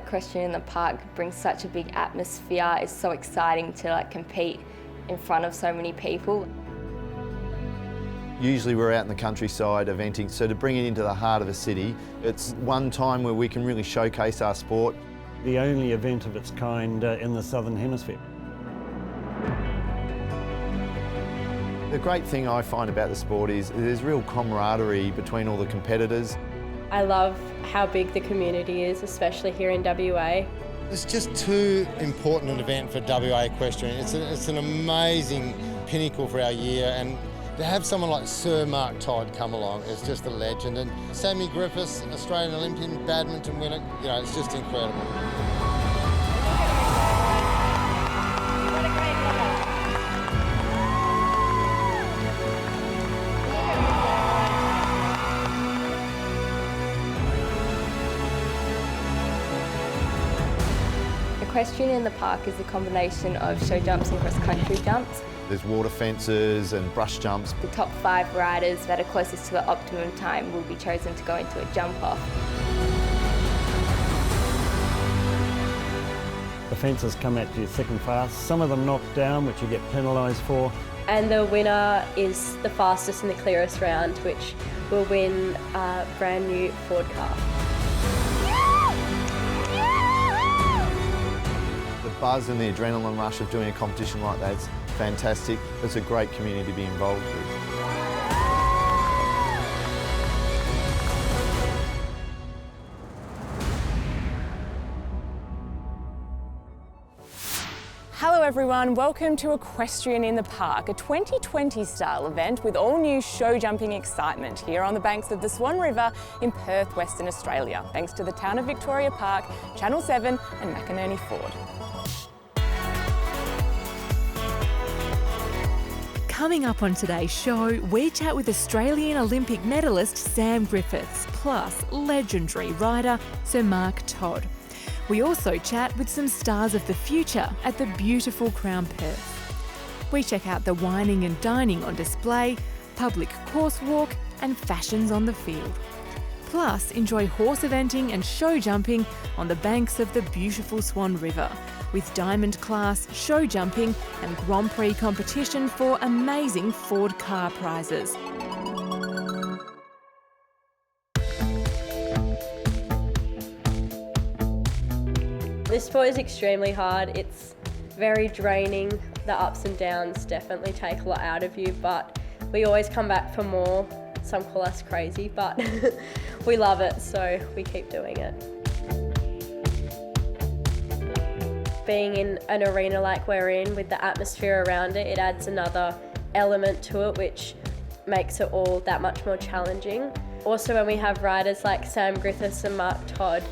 Equestrian in the Park brings such a big atmosphere. It's so exciting to compete in front of so many people. Usually we're out in the countryside eventing, so to bring it into the heart of a city, it's one time where we can really showcase our sport. The only event of its kind in the Southern Hemisphere. The great thing I find about the sport is there's real camaraderie between all the competitors. I love how big the community is, especially here in WA. It's just too important an event for WA Equestrian. It's an amazing pinnacle for our year, and to have someone like Sir Mark Todd come along is just a legend. And Sammy Griffiths, Australian Olympian badminton winner, it's just incredible. Equestrian in the Park is a combination of show jumps and cross-country jumps. There's water fences and brush jumps. The top 5 riders that are closest to the optimum time will be chosen to go into a jump-off. The fences come at you thick and fast. Some of them knocked down, which you get penalised for. And the winner is the fastest and the clearest round, which will win a brand new Ford car. The buzz and the adrenaline rush of doing a competition like that is fantastic. It's a great community to be involved with. Hello everyone, welcome to Equestrian in the Park, a 2020 style event with all new show jumping excitement here on the banks of the Swan River in Perth, Western Australia, thanks to the Town of Victoria Park, Channel 7 and McInerney Ford. Coming up on today's show, we chat with Australian Olympic medalist Sam Griffiths, plus legendary rider Sir Mark Todd. We also chat with some stars of the future at the beautiful Crown Perth. We check out the wining and dining on display, public course walk and fashions on the field. Plus, enjoy horse eventing and show jumping on the banks of the beautiful Swan River, with diamond class, show jumping and Grand Prix competition for amazing Ford car prizes. This sport is extremely hard. It's very draining. The ups and downs definitely take a lot out of you, but we always come back for more. Some call us crazy, but we love it, so we keep doing it. Being in an arena like we're in, with the atmosphere around it, it adds another element to it, which makes it all that much more challenging. Also, when we have riders like Sam Griffiths and Mark Todd,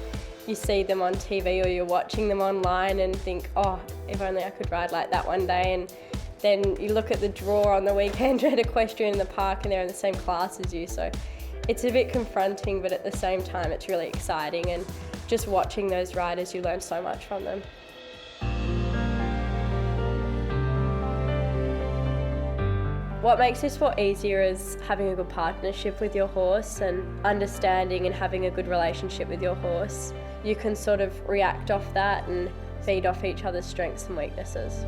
you see them on TV or you're watching them online and think, oh, if only I could ride like that one day. And then you look at the draw on the weekend at Equestrian in the Park and they're in the same class as you. So it's a bit confronting, but at the same time, it's really exciting. And just watching those riders, you learn so much from them. What makes this sport easier is having a good partnership with your horse and understanding and having a good relationship with your horse. You can sort of react off that and feed off each other's strengths and weaknesses.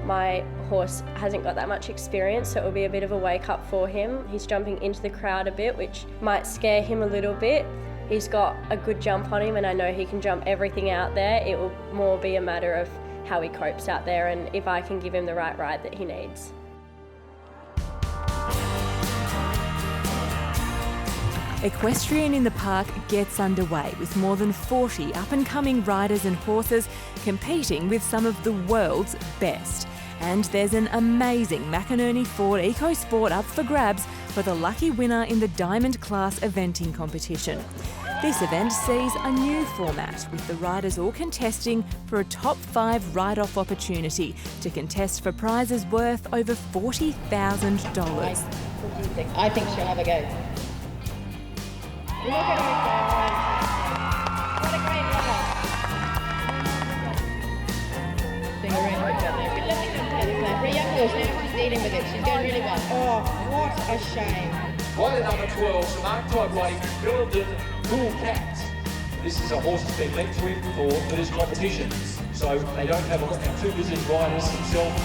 My horse hasn't got that much experience, so it will be a bit of a wake up for him. He's jumping into the crowd a bit, which might scare him a little bit. He's got a good jump on him and I know he can jump everything out there. It will more be a matter of how he copes out there and if I can give him the right ride that he needs. Equestrian in the Park gets underway with more than 40 up-and-coming riders and horses competing with some of the world's best. And there's an amazing McInerney Ford EcoSport up for grabs for the lucky winner in the Diamond Class eventing competition. This event sees a new format, with the riders all contesting for a top 5 ride-off opportunity to contest for prizes worth over $40,000. What do you think? I think she'll have a go. Look at her go. What a great rider. Doing a really good job there. But let me come together, Claire. For a young horse, now she's dealing with it. She's going really well. Oh, what a shame. Rider number 12, Sir Mark Todd riding Builded Cool Cats. This is a horse that's been lent to him for his competitions, so they don't have two visiting riders themselves.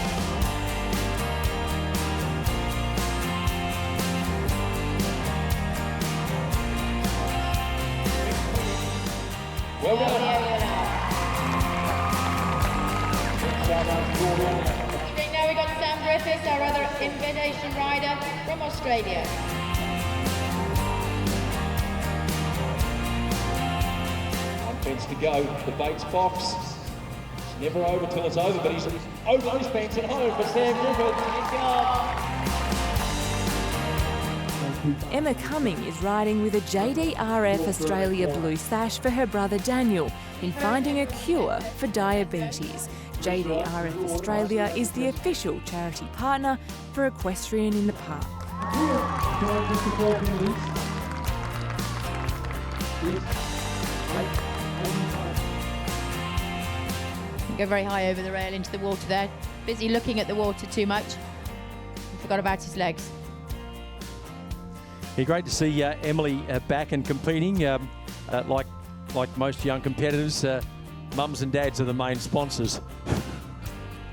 Well done. Now we got Sam Griffiths, our other invitation rider from Australia. Fence to go, the Bates box. It's never over till it's over, but he's over his fence and home for Sam Griffith. Emma Cumming is riding with a JDRF Australia blue sash for her brother Daniel in finding a cure for diabetes. JDRF Australia is the official charity partner for Equestrian in the Park. Go very high over the rail into the water there. Busy looking at the water too much. Forgot about his legs. Yeah, great to see Emily back and competing. Like most young competitors, mums and dads are the main sponsors,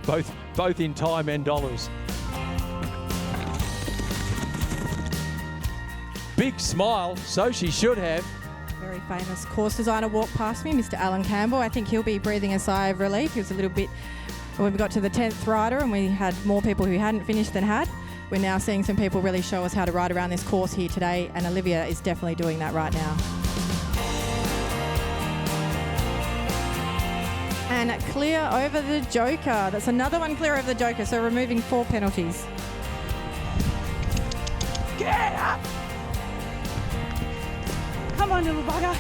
both in time and dollars. Big smile, so she should have. Very famous course designer walked past me, Mr. Alan Campbell. I think he'll be breathing a sigh of relief. He was a little bit, when we got to the 10th rider and we had more people who hadn't finished than had. We're now seeing some people really show us how to ride around this course here today, and Olivia is definitely doing that right now. And clear over the Joker. That's another one clear over the Joker, so removing 4 penalties. Get up! Come on, little bugger.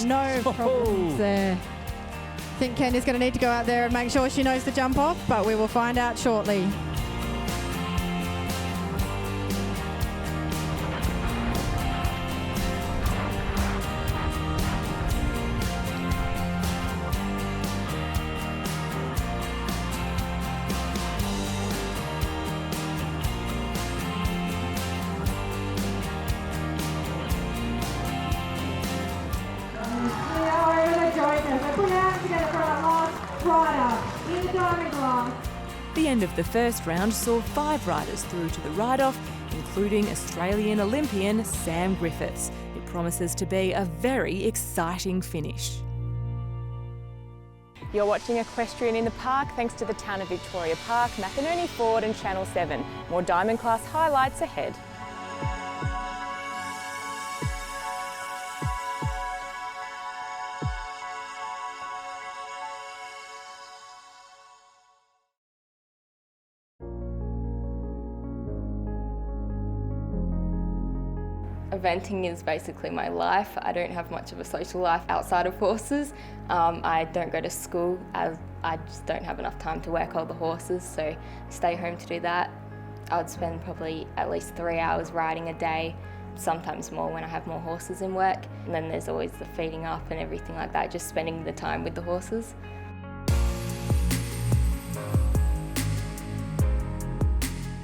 No problems there. I think Candy's going to need to go out there and make sure she knows to jump off, but we will find out shortly. The end of the first round saw 5 riders through to the ride-off, including Australian Olympian Sam Griffiths. It promises to be a very exciting finish. You're watching Equestrian in the Park thanks to the Town of Victoria Park, Macanoni Ford and Channel 7. More Diamond Class highlights ahead. Eventing is basically my life. I don't have much of a social life outside of horses. I don't go to school as I just don't have enough time to work all the horses, so I stay home to do that. I would spend probably at least 3 hours riding a day, sometimes more when I have more horses in work. And then there's always the feeding up and everything like that, just spending the time with the horses.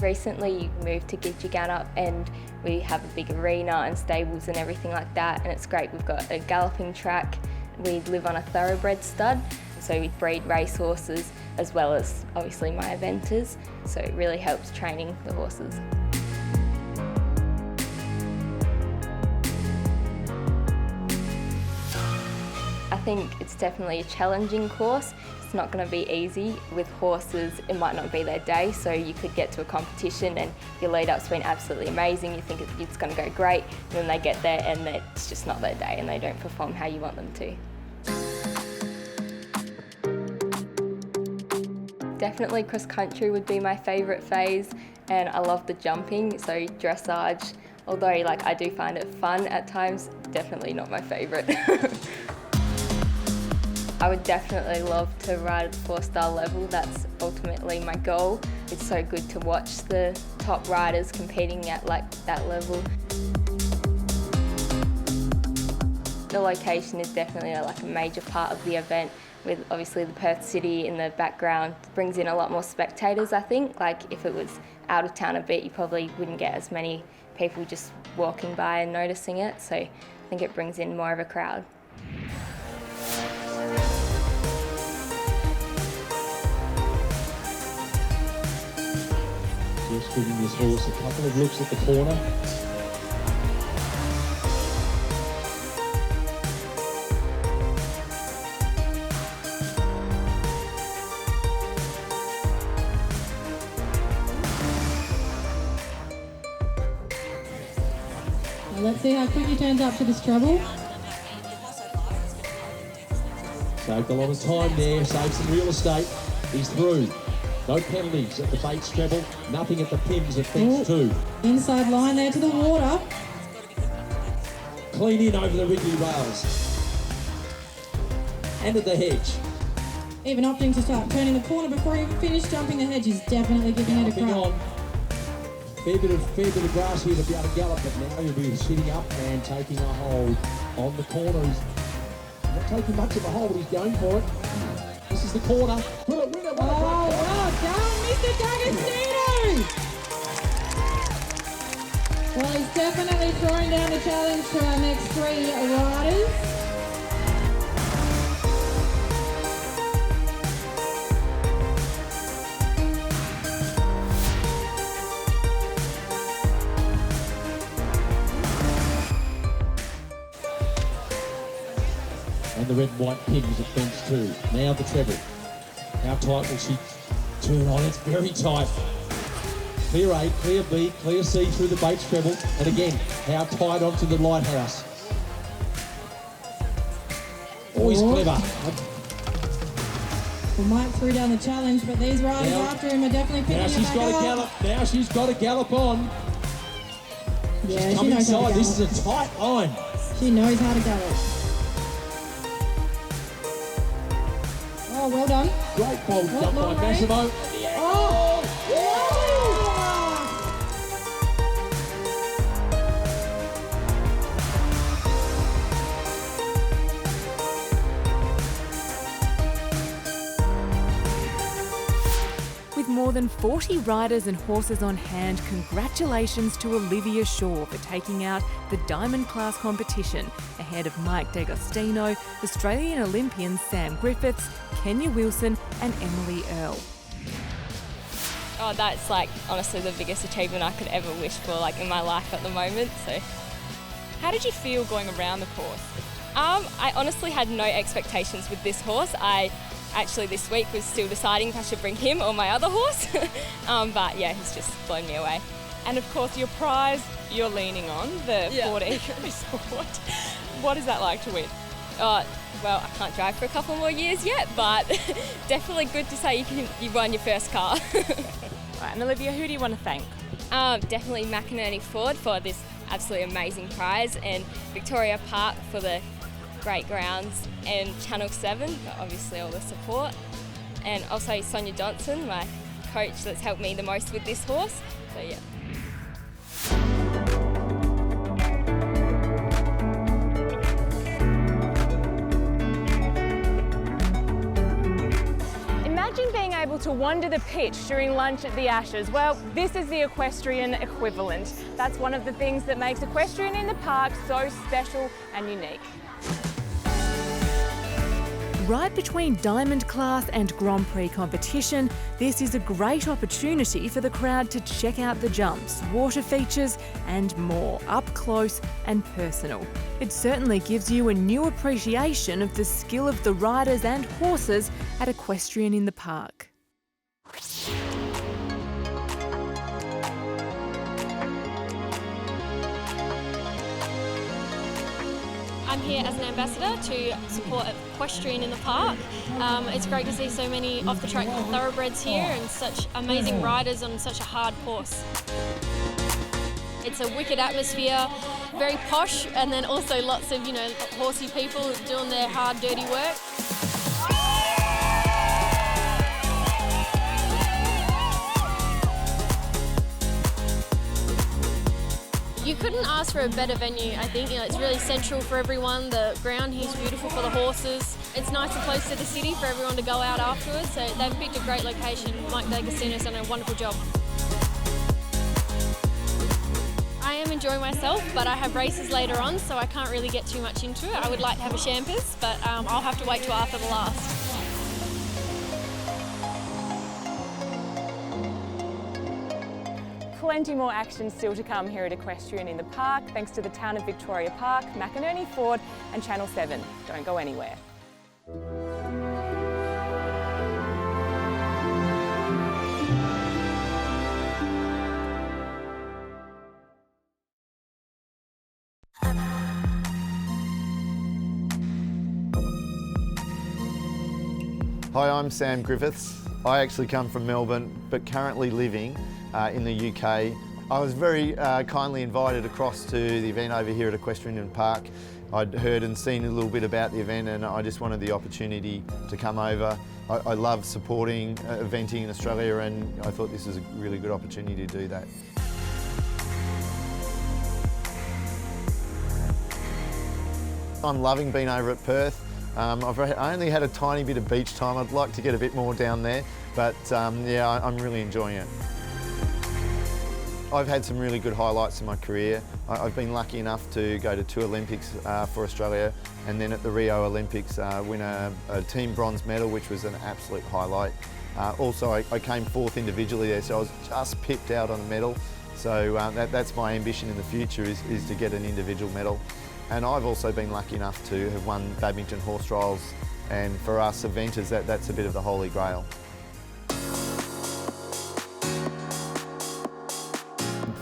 Recently moved to Gidgegannup and we have a big arena and stables and everything like that, and it's great. We've got a galloping track. We live on a thoroughbred stud, so we breed race horses as well as obviously my eventers, so it really helps training the horses. I think it's definitely a challenging course. It's not going to be easy. With horses, it might not be their day, so you could get to a competition and your lead-up's been absolutely amazing. You think it's going to go great, and then they get there and it's just not their day and they don't perform how you want them to. Definitely cross-country would be my favourite phase, and I love the jumping, so dressage, although I do find it fun at times, definitely not my favourite. I would definitely love to ride at the 4-star level. That's ultimately my goal. It's so good to watch the top riders competing at like that level. The location is definitely like a major part of the event, with obviously the Perth city in the background. It brings in a lot more spectators, I think. Like if it was out of town a bit, you probably wouldn't get as many people just walking by and noticing it. So I think it brings in more of a crowd. Just giving this horse a couple of looks at the corner. Let's see how quick he turns up to this treble. Saved a lot of time there, saved some real estate. He's through. No penalties at the Bates treble, nothing at the pins at fence 2. Inside line there to the water. Clean in over the Wrigley rails. And at the hedge. Even opting to start turning the corner before he finished jumping the hedge is definitely giving it a crack. Fair bit of grass here to be able to gallop, but now he'll be sitting up and taking a hold on the corner. He's not taking much of a hold, he's going for it. This is the corner. Will it win it? Oh, well done, Mr. Dougherty! Well, he's definitely throwing down the challenge to our next 3 riders. And the red and white pins at fence 2. Now the treble. How tight will she turn on? It's very tight. Clear A, clear B, clear C through the Bates treble. And again, how tight onto the lighthouse. Always clever. Well, Mike threw down the challenge, but these riders after him are definitely picking Now it she's back got up. to gallop. Now she's got to gallop on. Yeah, she's come she knows how to inside. This gallop. is a tight line. She knows how to gallop. Oh, well done. Great bold jump by Massimo. Oh! With more than 40 riders and horses on hand, congratulations to Olivia Shaw for taking out the Diamond Class competition ahead of Mike D'Agostino, Australian Olympians Sam Griffiths, Kenya Wilson and Emily Earle. Oh, that's like honestly the biggest achievement I could ever wish for like in my life at the moment. So, How did you feel going around the course? I honestly had no expectations with this horse. I actually this week was still deciding if I should bring him or my other horse. But yeah, he's just blown me away. And of course your prize you're leaning on, the Ford EcoSport. What is that like to win? Well, I can't drive for a couple more years yet, but definitely good to say you won your first car. Right, and Olivia, who do you want to thank? Definitely McInerney Ford for this absolutely amazing prize, and Victoria Park for the great grounds, and Channel 7 for obviously all the support, and also Sonia Johnson, my coach that's helped me the most with this horse. So yeah. Imagine being able to wander the pitch during lunch at the Ashes. Well, this is the equestrian equivalent. That's one of the things that makes Equestrian in the Park so special and unique. Right between Diamond Class and Grand Prix competition, this is a great opportunity for the crowd to check out the jumps, water features and more, up close and personal. It certainly gives you a new appreciation of the skill of the riders and horses at Equestrian in the Park. I'm here as an ambassador to support Equestrian in the Park. It's great to see so many off-the-track thoroughbreds here and such amazing riders on such a hard course. It's a wicked atmosphere, very posh, and then also lots of, horsey people doing their hard, dirty work. couldn't ask for a better venue. I think it's really central for everyone. The ground here is beautiful for the horses. It's nice and close to the city for everyone to go out afterwards. So they've picked a great location. Mike D'Agostino's done a wonderful job. I am enjoying myself, but I have races later on, so I can't really get too much into it. I would like to have a champers, but I'll have to wait till after the last. Plenty more action still to come here at Equestrian in the Park, thanks to the Town of Victoria Park, McInerney Ford and Channel 7. Don't go anywhere. Hi, I'm Sam Griffiths. I actually come from Melbourne, but currently living in the UK. I was very kindly invited across to the event over here at Equestrian In The Park. I'd heard and seen a little bit about the event, and I just wanted the opportunity to come over. I love supporting eventing in Australia, and I thought this was a really good opportunity to do that. I'm loving being over at Perth. I've only had a tiny bit of beach time. I'd like to get a bit more down there, but yeah, I'm really enjoying it. I've had some really good highlights in my career. I've been lucky enough to go to 2 Olympics for Australia, and then at the Rio Olympics win a team bronze medal, which was an absolute highlight. Also, I came 4th individually there, so I was just pipped out on a medal. So that's my ambition in the future, is to get an individual medal. And I've also been lucky enough to have won badminton horse trials, and for us eventers, that's a bit of the holy grail.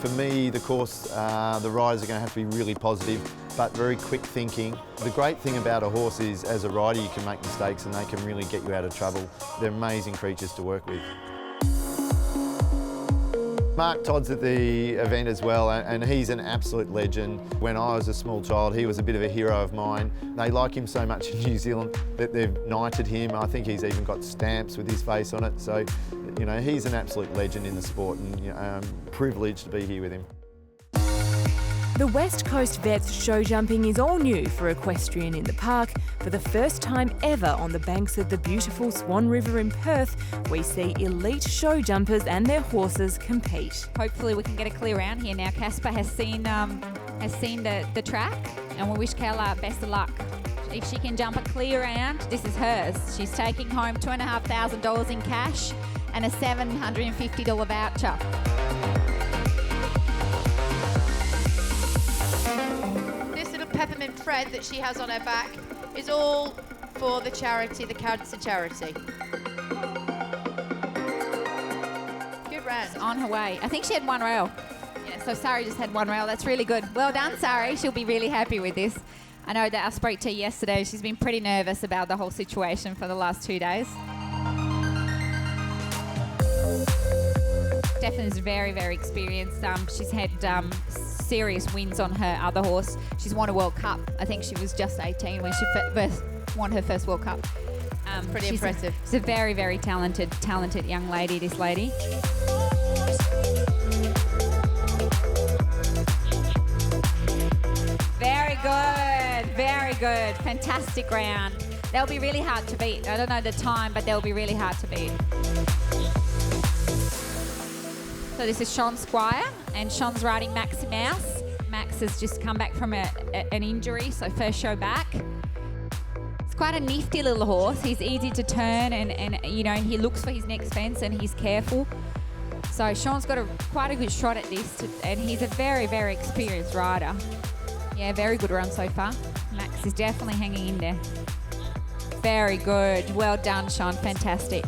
For me, the course, the riders are going to have to be really positive, but very quick thinking. The great thing about a horse is, as a rider, you can make mistakes and they can really get you out of trouble. They're amazing creatures to work with. Mark Todd's at the event as well, and he's an absolute legend. When I was a small child, he was a bit of a hero of mine. They like him so much in New Zealand that they've knighted him. I think he's even got stamps with his face on it. So, you know, he's an absolute legend in the sport, and you know, I'm privileged to be here with him. The West Coast Vets show jumping is all new for Equestrian in the Park. For the first time ever on the banks of the beautiful Swan River in Perth, we see elite show jumpers and their horses compete. Hopefully we can get a clear round here now. Casper has seen the track, and we wish Kayla best of luck. If she can jump a clear round, this is hers. She's taking home $2,500 in cash and a $750 voucher. Peppermint thread that she has on her back is all for the charity, the cancer charity. Good round. She's on her way. I think she had 1 rail. Yeah, so Sari just had 1 rail. That's really good. Well done, Sari. She'll be really happy with this. I know that I spoke to her yesterday. She's been pretty nervous about the whole situation for the last 2 days. Stephanie's very, very experienced. She's had serious wins on her other horse. She's won a World Cup. I think she was just 18 when she won her first World Cup. Pretty impressive. She's a very, very talented young lady, this lady. Very good, very good. Fantastic round. They'll be really hard to beat. I don't know the time, but they'll be really hard to beat. So this is Sean Squire, and Sean's riding Maxi Mouse. Max has just come back from an injury, so first show back. It's quite a nifty little horse. He's easy to turn, and you know, he looks for his next fence and he's careful. So Sean's got quite a good shot at this, and he's a very, very experienced rider. Yeah, very good run so far. Max is definitely hanging in there. Very good. Well done, Sean. Fantastic.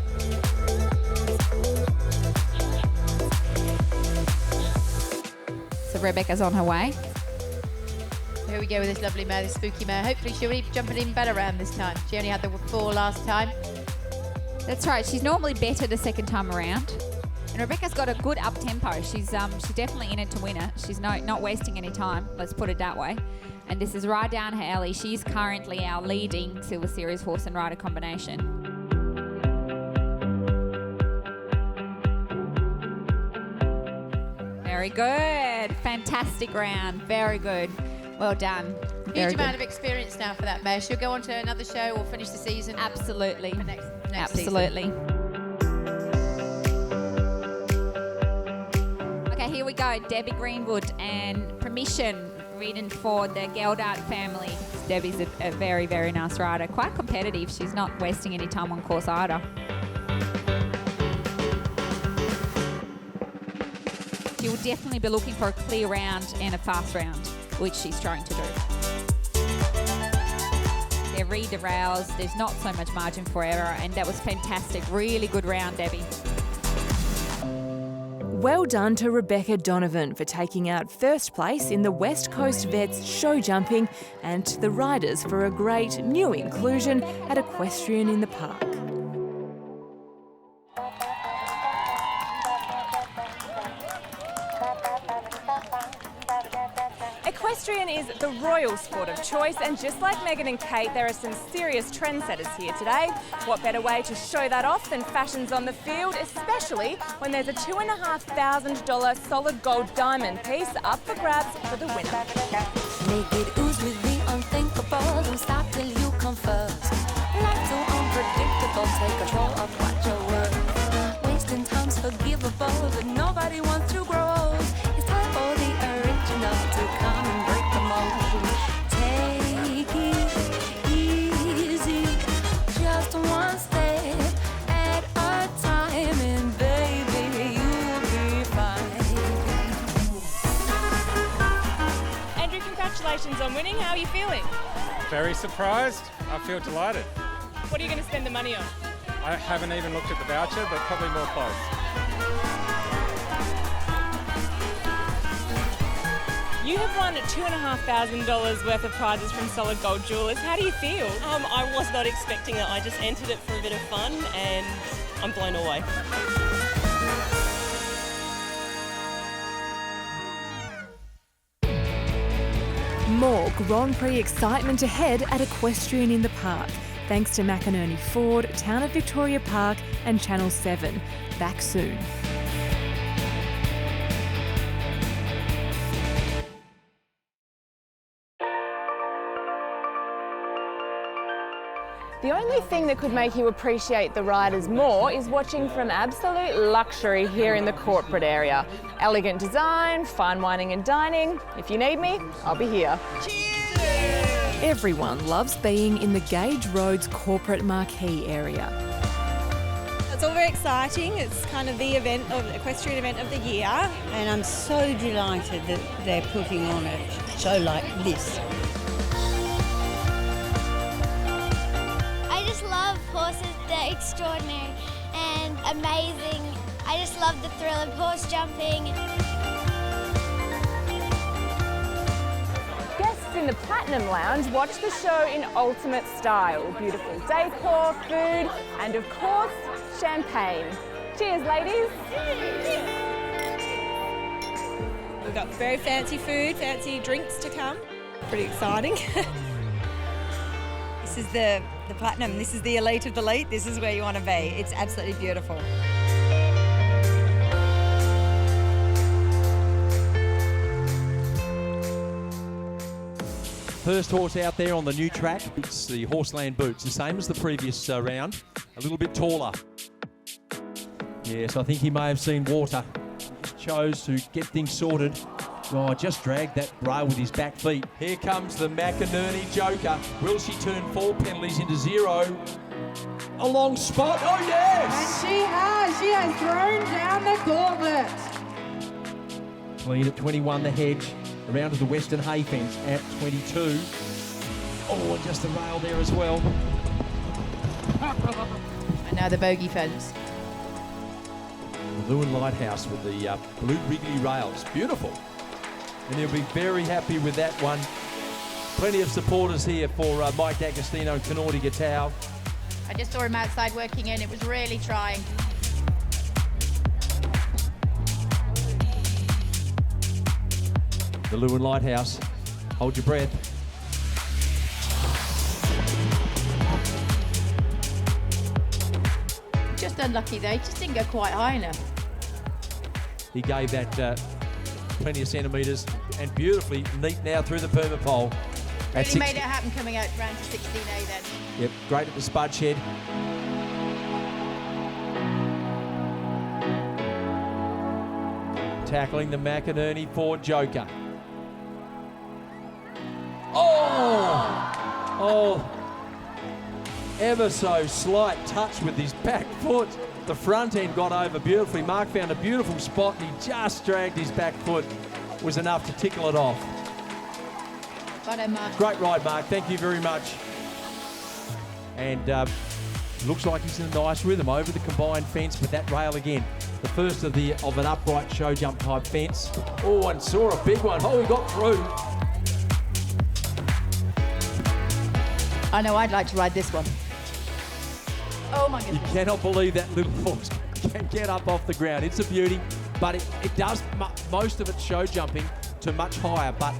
So Rebecca's on her way. Here we go with this lovely mare, this spooky mare. Hopefully she'll be jumping in better round this time. She only had the 4 last time. That's right. She's normally better the second time around. And Rebecca's got a good up tempo. She's definitely in it to win it. She's not wasting any time. Let's put it that way. And this is right down her alley. She's currently our leading Silver Series horse and rider combination. Very good. Fantastic round. Very good. Well done. Huge amount of experience now for that mare. She'll go on to another show or finish the season. Absolutely. Next Absolutely. Okay, here we go. Debbie Greenwood and Permission, ridden for the Geldart family. Debbie's a very, very nice rider. Quite competitive. She's not wasting any time on course either. She will definitely be looking for a clear round and a fast round, which she's trying to do. They're re-derails. There's not so much margin for error, and that was fantastic. Really good round, Debbie. Well done to Rebecca Donovan for taking out first place in the West Coast Vets show jumping, and to the riders for a great new inclusion at Equestrian in the Park. Equestrian is the royal sport of choice, and just like Megan and Kate, there are some serious trendsetters here today. What better way to show that off than fashions on the field, especially when there's a $2,500 solid gold diamond piece up for grabs for the winner. Make it ooze with the unthinkable, don't stop till you come first. Life so unpredictable, take control of what you're worth. Wasting time's forgivable, but nobody wants to grow. It's time for the original to come and break the mold. Take it easy, just one step at a time, and baby, you'll be fine. Andrew, congratulations on winning. How are you feeling? Very surprised. I feel delighted. What are you going to spend the money on? I haven't even looked at the voucher, but probably more clothes. You have won $2,500 worth of prizes from Solid Gold Jewellers. How do you feel? I was not expecting it. I just entered it for a bit of fun and I'm blown away. More Grand Prix excitement ahead at Equestrian in the Park, thanks to McInerney Ford, Town of Victoria Park and Channel 7. Back soon. The only thing that could make you appreciate the riders more is watching from absolute luxury here in the corporate area. Elegant design, fine wining and dining. If you need me, I'll be here. Everyone loves being in the Gage Roads corporate marquee area. It's all very exciting. It's kind of the equestrian event of the year. And I'm so delighted that they're putting on a show like this. Love horses, they're extraordinary and amazing. I just love the thrill of horse jumping. Guests in the Platinum Lounge watch the show in ultimate style. Beautiful decor, food, and of course, champagne. Cheers, ladies. We've got very fancy food, fancy drinks to come. Pretty exciting. This is the Platinum, this is the elite of the elite, this is where you want to be. It's absolutely beautiful. First horse out there on the new track, it's the Horseland Boots, the same as the previous round, a little bit taller. Yes, I think he may have seen water. Chose to get things sorted. Oh, just dragged that bra with his back feet. Here comes the McInerney Joker. Will she turn 4 penalties into 0? A long spot. Oh, yes! And she has thrown down the gauntlet. Clean at 21, the hedge. Around to the Western Hay Fence at 22. Oh, and just the rail there as well. And now the bogey fence. The Lewin Lighthouse with the blue wriggly rails. Beautiful. And he'll be very happy with that one. Plenty of supporters here for Mike D'Agostino and Canordi Gatau. I just saw him outside working in. It was really trying. The Lewin Lighthouse. Hold your breath. Just unlucky though. He just didn't go quite high enough. He gave that plenty of centimetres, and beautifully neat now through the perma pole. Really made it happen coming out round to 16A then. Yep, great at the spud shed. Tackling the McInerney Ford Joker. Oh! Ever so slight touch with his back foot. The front end got over beautifully. Mark found a beautiful spot and he just dragged his back foot. Was enough to tickle it off. Righto, Mark. Great ride, Mark. Thank you very much. And looks like he's in a nice rhythm over the combined fence with that rail again. The first of an upright show jump type fence. Oh, and saw a big one. Oh, he got through. I know I'd like to ride this one. Oh my You goodness. cannot believe that little horse can get up off the ground. It's a beauty, but it does most of its show jumping to much higher. But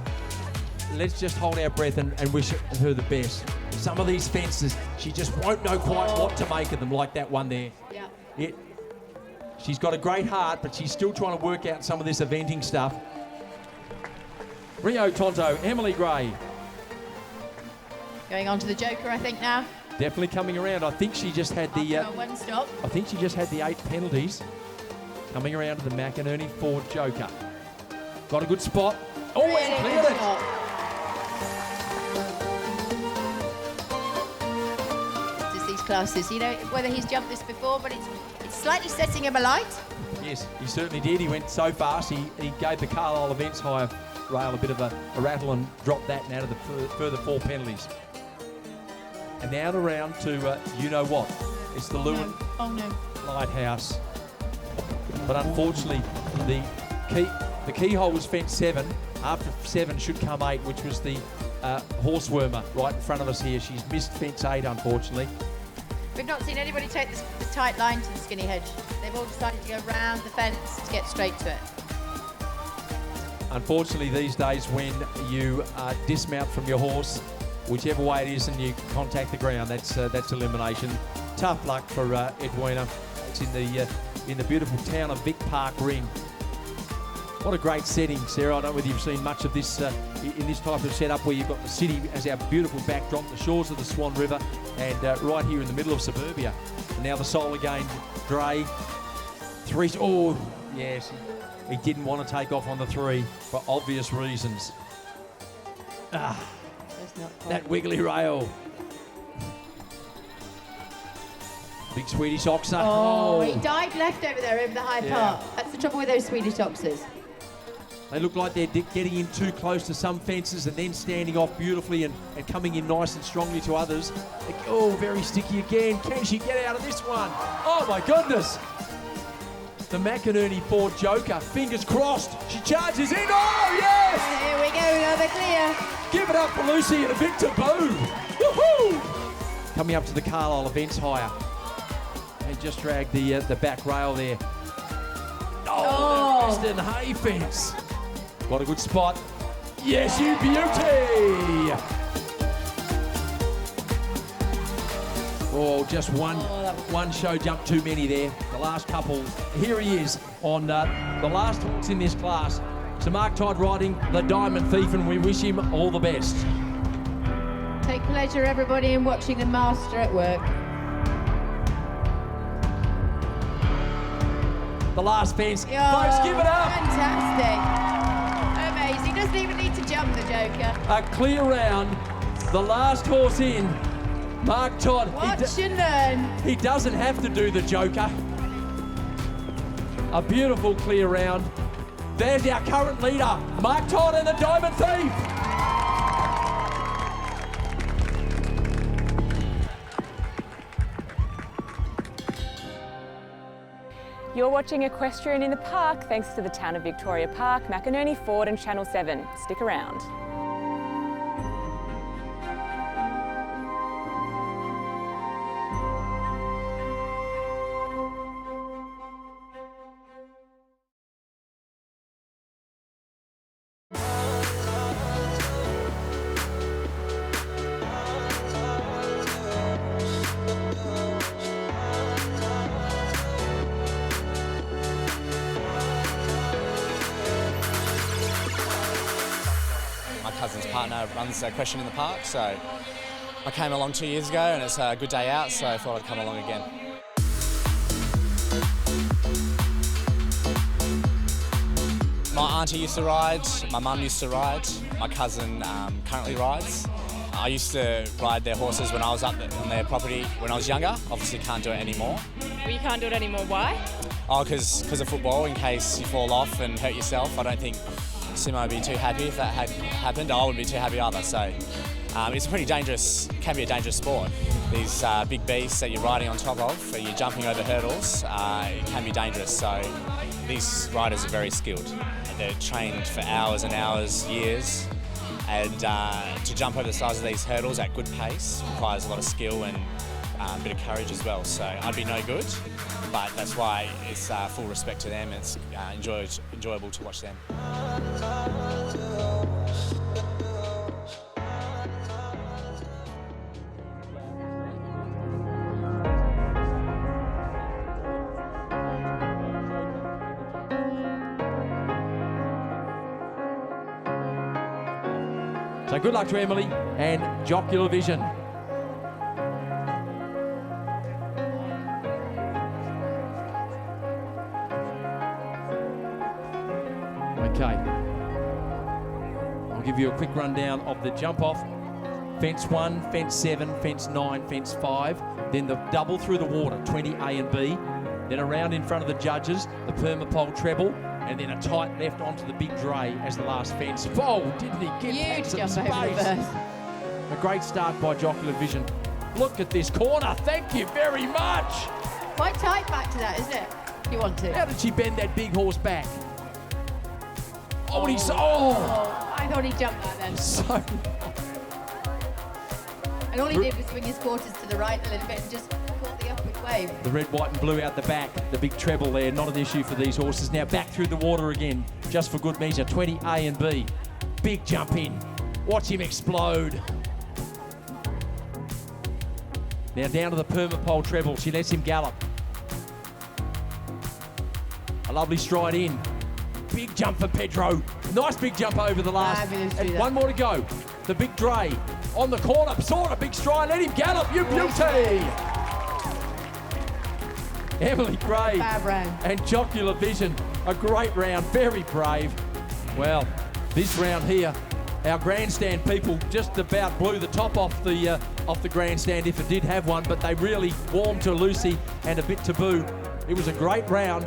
let's just hold our breath and wish her the best. Some of these fences, she just won't know quite what to make of them, like that one there. Yeah. She's got a great heart, but she's still trying to work out some of this eventing stuff. Rio Tonto, Emily Gray. Going on to the Joker, I think, now. Definitely coming around. I think she just had the. One stop. I think she just had the 8 penalties. Coming around to the McInerney Ford Joker. Got a good spot. Oh, really and cleared it. Just these classes, you know, whether he's jumped this before, but it's slightly setting him alight. Yes, he certainly did. He went so fast. He gave the Carlisle Events Hire rail a bit of a rattle and dropped that and out of the further 4 penalties. And now around to you know what? It's the Lewin Lighthouse. But unfortunately, the keyhole was fence 7. After 7 should come 8, which was the horsewormer right in front of us here. She's missed fence 8, unfortunately. We've not seen anybody take the tight line to the skinny hedge. They've all decided to go round the fence to get straight to it. Unfortunately, these days when you dismount from your horse, whichever way it is, and you contact the ground, that's elimination. Tough luck for Edwina. It's in the beautiful town of Vic Park Ring. What a great setting, Sarah. I don't know whether you've seen much of this in this type of setup where you've got the city as our beautiful backdrop, the shores of the Swan River, and right here in the middle of suburbia. And now the solar gained Gray. 3. Oh, yes. He didn't want to take off on the 3 for obvious reasons. That wiggly rail. Big Swedish oxer. Oh, he died left over there over the high part. That's the trouble with those Swedish oxers. They look like they're getting in too close to some fences and then standing off beautifully and coming in nice and strongly to others. Oh, very sticky again. Can she get out of this one? Oh my goodness. The McInerney Ford Joker, fingers crossed. She charges in. Oh, yes! Here we go, another clear. Give it up for Lucy and a big taboo. Woohoo! Coming up to the Carlisle Events Hire. They just dragged the back rail there. Oh, the Western Hay fence. Got a good spot. Yes, you beauty! Oh, just one show jump too many there. The last couple. Here he is on the last horse in this class. So Mark Todd riding the Diamond Thief, and we wish him all the best. Take pleasure, everybody, in watching the master at work. The last fence. Folks, give it up. Fantastic. Amazing. Doesn't even need to jump, the Joker. A clear round. The last horse in. Mark Todd. Watch and learn. He doesn't have to do the Joker. A beautiful clear round. There's our current leader, Mark Todd and the Diamond Thief. You're watching Equestrian in the Park thanks to the Town of Victoria Park, McInerney Ford and Channel 7. Stick around. husband's partner runs Equestrian In The Park, so I came along 2 years ago and it's a good day out, so I thought I'd come along again. My auntie used to ride, my mum used to ride, my cousin currently rides. I used to ride their horses when I was up on their property when I was younger. Obviously can't do it anymore. Well, you can't do it anymore. Why? Oh, because of football, in case you fall off and hurt yourself. I don't think Simo would be too happy if that had happened. I wouldn't be too happy either. So it's a pretty dangerous, can be a dangerous sport. These big beasts that you're riding on top of, you're jumping over hurdles, it can be dangerous. So these riders are very skilled. They're trained for hours and hours, years. And to jump over the sides of these hurdles at good pace requires a lot of skill and a bit of courage as well. So I'd be no good, but that's why it's full respect to them. It's enjoyable to watch them. So good luck to Emily and Jocular Vision. Okay. I'll give you a quick rundown of the jump off. Fence 1, fence 7, fence 9, fence 5. Then the double through the water, 20 A and B. Then around in front of the judges, the permapole treble. And then a tight left onto the big dray as the last fence. Oh, didn't he get back some space? A great start by Jocular Vision. Look at this corner. Thank you very much. Quite tight back to that, isn't it? You want to. How did she bend that big horse back? Oh, and he's... I thought he jumped that then. So... And all he did was swing his quarters to the right a little bit and just caught the upward wave. The red, white and blue out the back. The big treble there, not an issue for these horses. Now back through the water again, just for good measure. 20 A and B. Big jump in. Watch him explode. Now down to the permapole treble. She lets him gallop. A lovely stride in. Big jump for Pedro. Nice big jump over the last. And one more to go. The big dray on the corner. Saw a big stride. Let him gallop. You beauty. Emily Gray and Jocular Vision. A great round. Very brave. Well, this round here, our grandstand people just about blew the top off the grandstand if it did have one, but they really warmed to Lucy and a bit taboo. It was a great round.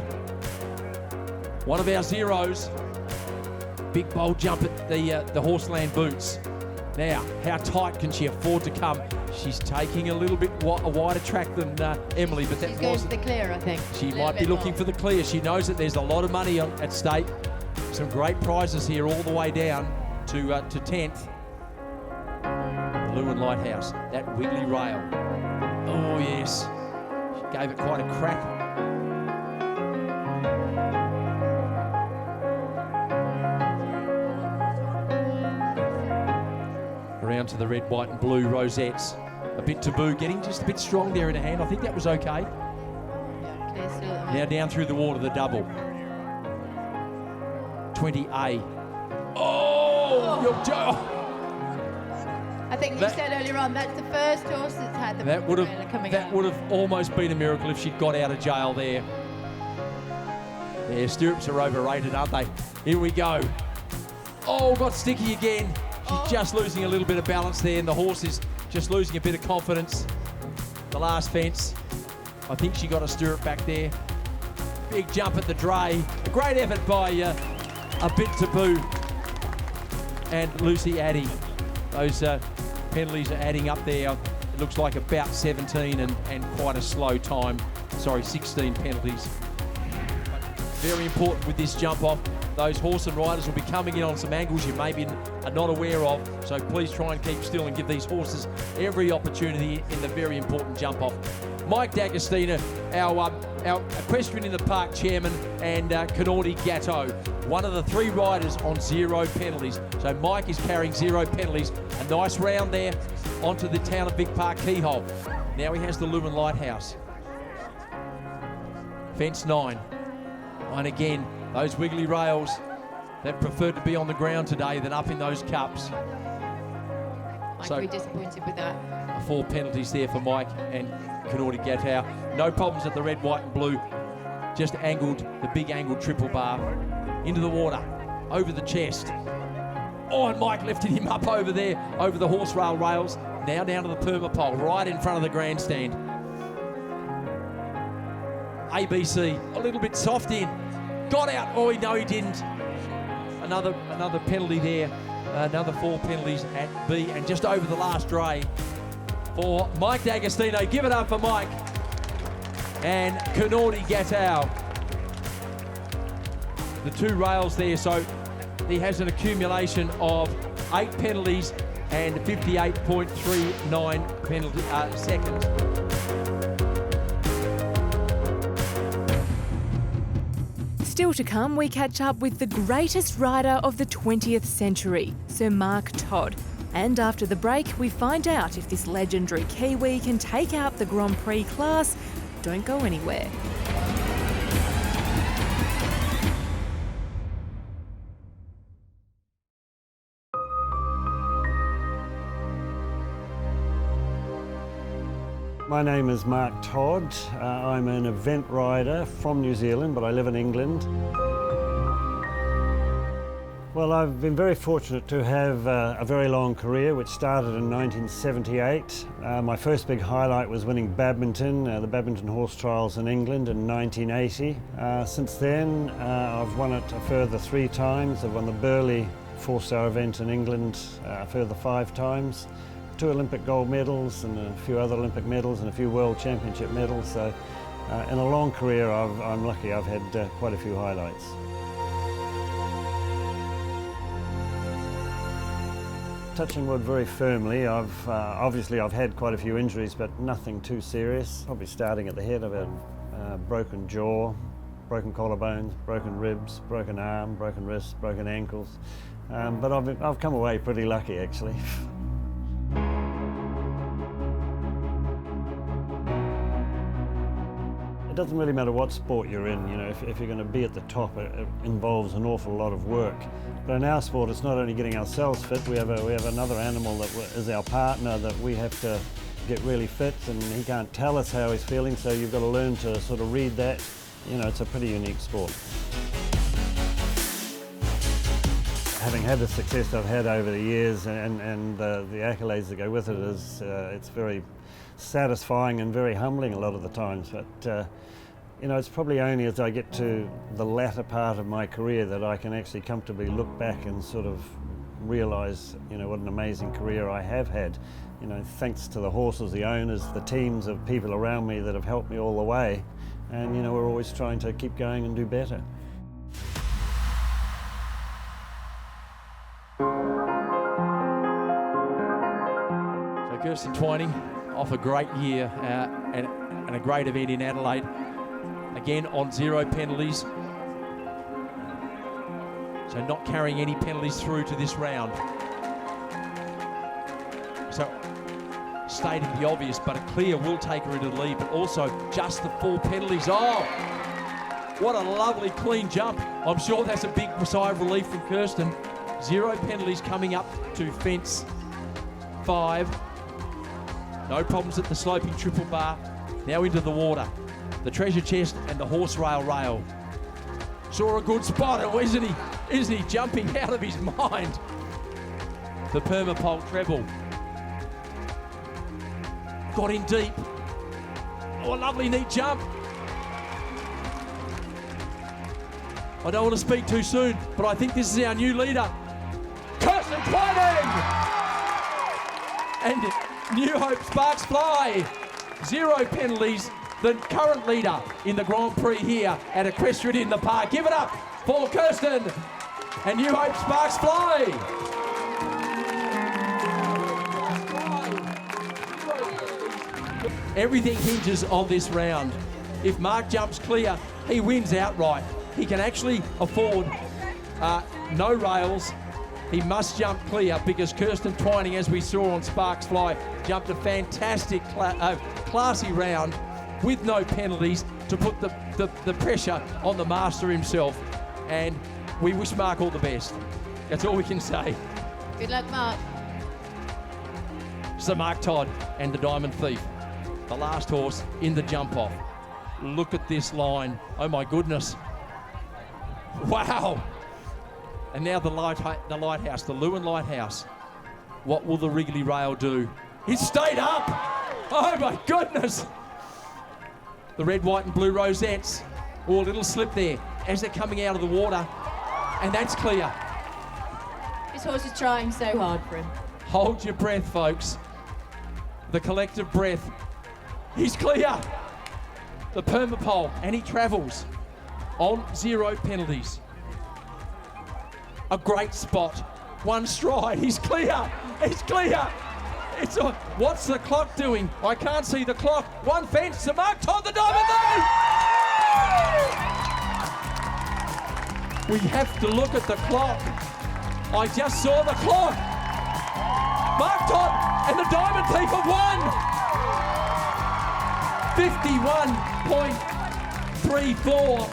One of our zeros. Big bold jump at the Horseland Boots. Now, how tight can she afford to come? She's taking a little bit a wider track than Emily, but that She's going for the clear, I think. She might be looking for the clear. She knows that there's a lot of money at stake. Some great prizes here all the way down to 10th. The Lewin Lighthouse, that wiggly rail. Oh yes, she gave it quite a crack. Around to the red, white and blue rosettes. A bit taboo, getting just a bit strong there in her hand. I think that was okay. Now down through the water, the double. 20A. I think you said earlier on, that's the first horse that's had the coming out. That would have almost been a miracle if she'd got out of jail there. Yeah, stirrups are overrated, aren't they? Here we go. Oh, got sticky again. She's just losing a little bit of balance there, and the horse is just losing a bit of confidence. The last fence, I think she got a stirrup back there. Big jump at the dray. A great effort by a bit taboo and Lucy Addy. Those penalties are adding up there. It looks like about 17 and quite a slow time. Sorry, 16 penalties. Very important with this jump off. Those horse and riders will be coming in on some angles you maybe are not aware of. So please try and keep still and give these horses every opportunity in the very important jump off. Mike D'Agostino, our Equestrian In The Park chairman, and Canordi Gatto, one of the three riders on 0 penalties. So Mike is carrying 0 penalties. A nice round there onto the town of Vic Park keyhole. Now he has the Lewin Lighthouse. Fence 9. And again, those wiggly rails. They've preferred to be on the ground today than up in those cups. Mike So- will be disappointed with that. 4 penalties there for Mike and Kanori Gatau. No problems at the red, white and blue. Just angled, the big angled triple bar into the water, over the chest. Oh, and Mike lifted him up over there, over the horse rail rails. Now down to the perma-pole, right in front of the grandstand. ABC, a little bit soft in. Got out. Oh, no, he didn't. Another penalty there. Another 4 penalties at B, and just over the last dray for Mike D'Agostino. Give it up for Mike and Kanori Gatau. The 2 rails there, so he has an accumulation of 8 penalties and 58.39 penalty seconds. Still to come, we catch up with the greatest rider of the 20th century, Sir Mark Todd. And after the break, we find out if this legendary Kiwi can take out the Grand Prix class. Don't go anywhere. My name is Mark Todd. I'm an event rider from New Zealand, but I live in England. Well, I've been very fortunate to have a very long career, which started in 1978. My first big highlight was winning badminton, the badminton horse trials in England in 1980. Since then, I've won it a further 3 times. I've won the Burghley 4-star event in England a further 5 times. 2 Olympic gold medals and a few other Olympic medals and a few World Championship medals. So in a long career, I'm lucky I've had quite a few highlights. Touching wood very firmly, obviously I've had quite a few injuries, but nothing too serious. Probably starting at the head, I've had broken jaw, broken collarbones, broken ribs, broken arm, broken wrists, broken ankles. But I've come away pretty lucky actually. It doesn't really matter what sport you're in, you know, if you're going to be at the top, it involves an awful lot of work. But in our sport, it's not only getting ourselves fit, we have another animal that is our partner that we have to get really fit, and he can't tell us how he's feeling, so you've got to learn to sort of read that. You know, it's a pretty unique sport. Having had the success I've had over the years and the accolades that go with it, it's very satisfying and very humbling a lot of the times. But you know, it's probably only as I get to the latter part of my career that I can actually comfortably look back and sort of realise, you know, what an amazing career I have had. You know, thanks to the horses, the owners, the teams of people around me that have helped me all the way. And you know, we're always trying to keep going and do better. So Kirsten Twining off a great year and a great event in Adelaide. Again on 0 penalties. So not carrying any penalties through to this round. So stating the obvious, but a clear will take her into the lead, but also just the 4 penalties. Oh, what a lovely clean jump. I'm sure that's a big sigh of relief from Kirsten. 0 penalties coming up to fence 5. No problems at the sloping triple bar. Now into the water. The treasure chest and the horse rail. Saw a good spot, and isn't he jumping out of his mind? The perma-pole treble. Got in deep. Oh, a lovely neat jump. I don't want to speak too soon, but I think this is our new leader, Kirsten Twining! And New Hope sparks fly. 0 penalties. The current leader in the Grand Prix here at Equestrian In The Park. Give it up for Kirsten and New Hope sparks fly. Everything hinges on this round. If Mark jumps clear, he wins outright. He can actually afford no rails. He must jump clear because Kirsten Twining, as we saw on Sparks Fly, jumped a fantastic, classy round with no penalties to put the pressure on the master himself. And We wish Mark all the best. That's all we can say. Good luck, Mark. So Mark Todd and the Diamond Thief, the last horse in the jump off. Look at this line. Oh my goodness. Wow. And now the lighthouse, the Lewin Lighthouse. What will the Wrigley Rail do? He's stayed up. Oh my goodness. The red, white and blue rosettes. Oh, a little slip there as they're coming out of the water. And that's clear. This horse is trying so hard for him. Hold your breath, folks. The collective breath. He's clear. The permapole, and he travels on 0 penalties. A great spot. One stride. He's clear. He's clear. What's the clock doing? I can't see the clock. One fence to Mark Todd, the Diamond Thief. We have to look at the clock. I just saw the clock. Mark Todd and the Diamond Thief have won. 51.34.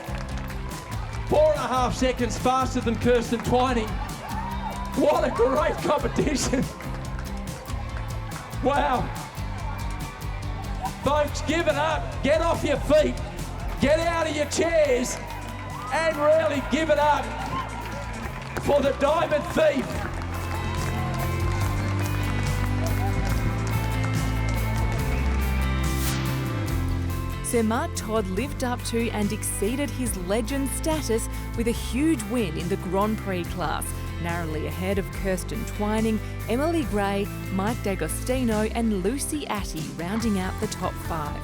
4.5 seconds faster than Kirsten Twining. What a great competition. Wow. Folks, give it up. Get off your feet. Get out of your chairs and really give it up for the Diamond Thief. Sir Mark Todd lived up to and exceeded his legend status with a huge win in the Grand Prix class, narrowly ahead of Kirsten Twining, Emily Gray, Mike D'Agostino and Lucy Atty, rounding out the top 5.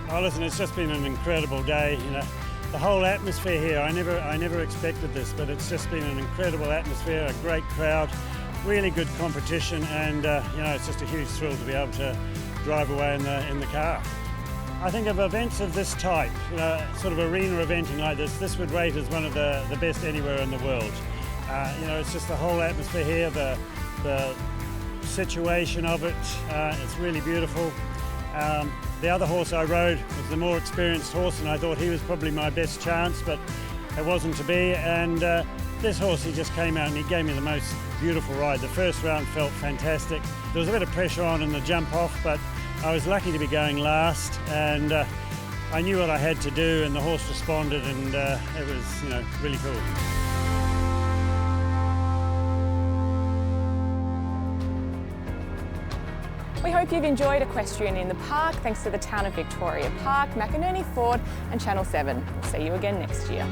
Oh, listen, it's just been an incredible day. You know, the whole atmosphere here, I never expected this, but it's just been an incredible atmosphere, a great crowd, really good competition, and you know, it's just a huge thrill to be able to drive away in the car. I think of events of this type, you know, sort of arena eventing like this would rate as one of the best anywhere in the world. You know, it's just the whole atmosphere here, the situation of it, it's really beautiful. The other horse I rode was the more experienced horse, and I thought he was probably my best chance, but it wasn't to be. And this horse, he just came out and he gave me the most beautiful ride. The first round felt fantastic. There was a bit of pressure on in the jump off, but I was lucky to be going last, and I knew what I had to do, and the horse responded, and it was, you know, really cool. We hope you've enjoyed Equestrian in the Park, thanks to the town of Victoria Park, McInerney Ford and Channel 7. We'll see you again next year.